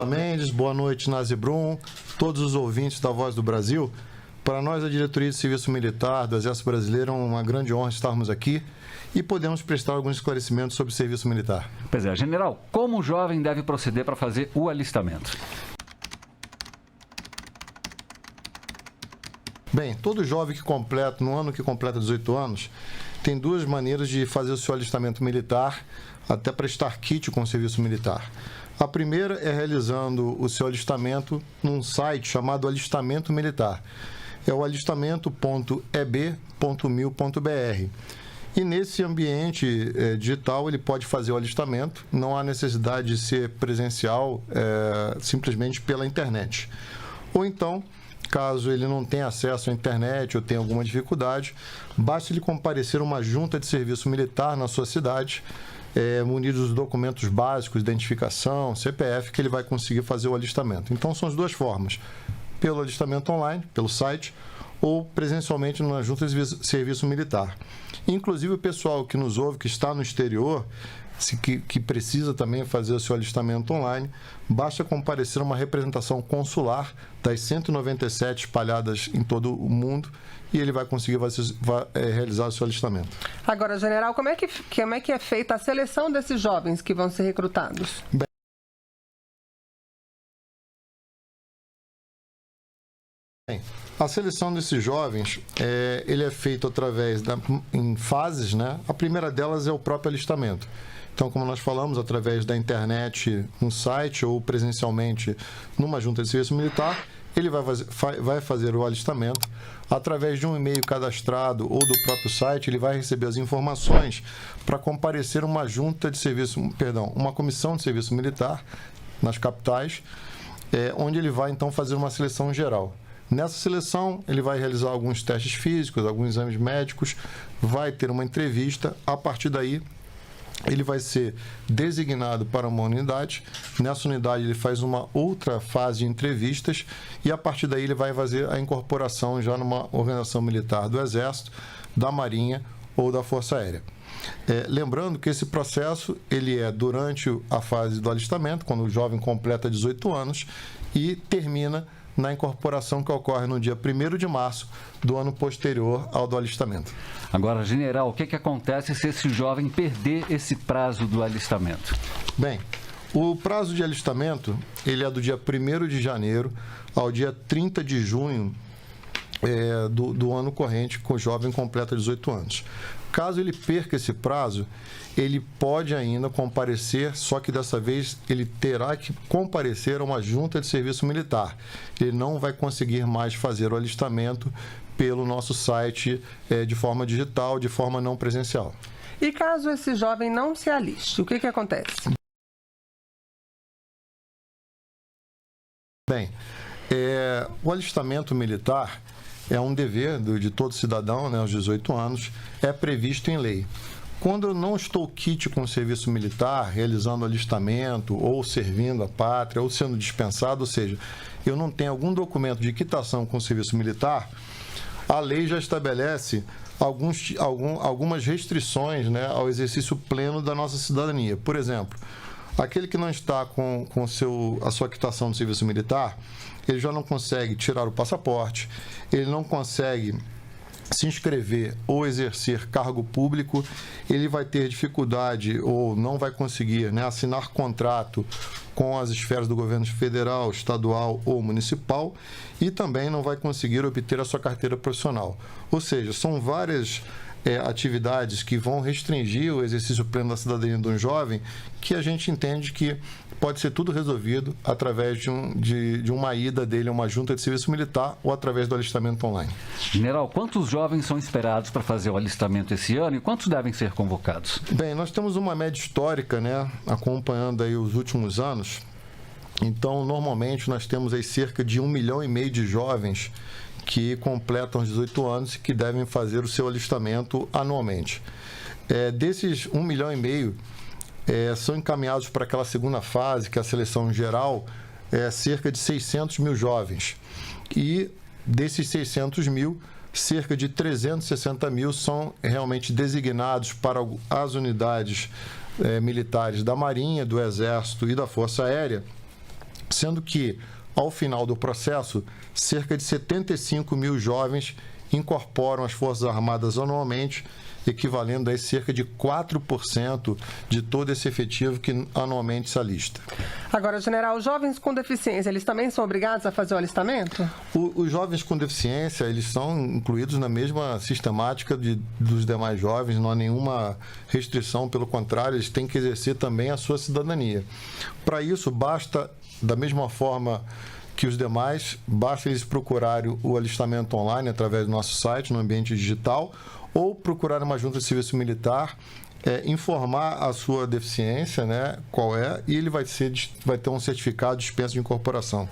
Mendes, boa noite, Nazi Brum, todos os ouvintes da Voz do Brasil. Para nós, a Diretoria de Serviço Militar do Exército Brasileiro, é uma grande honra estarmos aqui e podemos prestar alguns esclarecimentos sobre o serviço militar. Pois é, general, como o jovem deve proceder para fazer o alistamento? Bem, todo jovem que completa, no ano que completa 18 anos, tem duas maneiras de fazer o seu alistamento militar, até prestar kit com o serviço militar. A primeira é realizando o seu alistamento num site chamado Alistamento Militar. É o alistamento.eb.mil.br. E nesse ambiente digital ele pode fazer o alistamento, não há necessidade de ser presencial, simplesmente pela internet. Ou então, caso ele não tenha acesso à internet ou tenha alguma dificuldade, basta ele comparecer a uma junta de serviço militar na sua cidade, munido dos documentos básicos, identificação, CPF, que ele vai conseguir fazer o alistamento. Então, são as duas formas, pelo alistamento online, pelo site, ou presencialmente na junta de serviço militar. Inclusive, o pessoal que nos ouve, que está no exterior, que precisa também fazer o seu alistamento online, basta comparecer a uma representação consular das 197 espalhadas em todo o mundo e ele vai conseguir realizar o seu alistamento. Agora, general, como é que é feita a seleção desses jovens que vão ser recrutados? Bem, a seleção desses jovens, ele é feito através em fases, né? A primeira delas é o próprio alistamento. Então, como nós falamos, através da internet, no site ou presencialmente numa junta de serviço militar, ele vai fazer o alistamento. Através de um e-mail cadastrado ou do próprio site, ele vai receber as informações para comparecer uma uma comissão de serviço militar nas capitais, onde ele vai então fazer uma seleção geral. Nessa seleção, ele vai realizar alguns testes físicos, alguns exames médicos, vai ter uma entrevista. A partir daí, ele vai ser designado para uma unidade. Nessa unidade, ele faz uma outra fase de entrevistas e, a partir daí, ele vai fazer a incorporação já numa organização militar do Exército, da Marinha ou da Força Aérea. Lembrando que esse processo ele é durante a fase do alistamento, quando o jovem completa 18 anos, e termina na incorporação que ocorre no dia 1º de março do ano posterior ao do alistamento. Agora, general, o que acontece se esse jovem perder esse prazo do alistamento? Bem, o prazo de alistamento ele é do dia 1º de janeiro ao dia 30 de junho do ano corrente, que o jovem completa 18 anos. Caso ele perca esse prazo, ele pode ainda comparecer, só que dessa vez ele terá que comparecer a uma junta de serviço militar. Ele não vai conseguir mais fazer o alistamento pelo nosso site de forma digital, de forma não presencial. E caso esse jovem não se aliste, o que acontece? Bem, o alistamento militar é um dever de todo cidadão, né, aos 18 anos, é previsto em lei. Quando eu não estou quite com o serviço militar, realizando alistamento, ou servindo a pátria, ou sendo dispensado, ou seja, eu não tenho algum documento de quitação com o serviço militar, a lei já estabelece algumas restrições, né, ao exercício pleno da nossa cidadania. Por exemplo, aquele que não está com a sua quitação do serviço militar, ele já não consegue tirar o passaporte, ele não consegue se inscrever ou exercer cargo público, ele vai ter dificuldade ou não vai conseguir, né, assinar contrato com as esferas do governo federal, estadual ou municipal e também não vai conseguir obter a sua carteira profissional. Ou seja, são várias atividades que vão restringir o exercício pleno da cidadania de um jovem, que a gente entende que pode ser tudo resolvido através de uma ida dele a uma junta de serviço militar ou através do alistamento online. General, quantos jovens são esperados para fazer o alistamento esse ano e quantos devem ser convocados? Bem, nós temos uma média histórica, né, acompanhando aí os últimos anos. Então, normalmente, nós temos aí cerca de 1,5 milhão de jovens que completam os 18 anos e que devem fazer o seu alistamento anualmente. Desses 1,5 milhão, são encaminhados para aquela segunda fase, que é a seleção geral, cerca de 600 mil jovens. E desses 600 mil, cerca de 360 mil são realmente designados para as unidades militares da Marinha, do Exército e da Força Aérea, sendo que, ao final do processo, cerca de 75 mil jovens incorporam as Forças Armadas anualmente, equivalendo a cerca de 4% de todo esse efetivo que anualmente se alista. Agora, general, os jovens com deficiência, eles também são obrigados a fazer o alistamento? Os jovens com deficiência, eles são incluídos na mesma sistemática dos demais jovens, não há nenhuma restrição, pelo contrário, eles têm que exercer também a sua cidadania. Para isso, basta, da mesma forma que os demais, basta eles procurarem o alistamento online através do nosso site, no ambiente digital, ou procurar uma junta de serviço militar, informar a sua deficiência, né, qual é, e ele vai ter um certificado de dispensa de incorporação.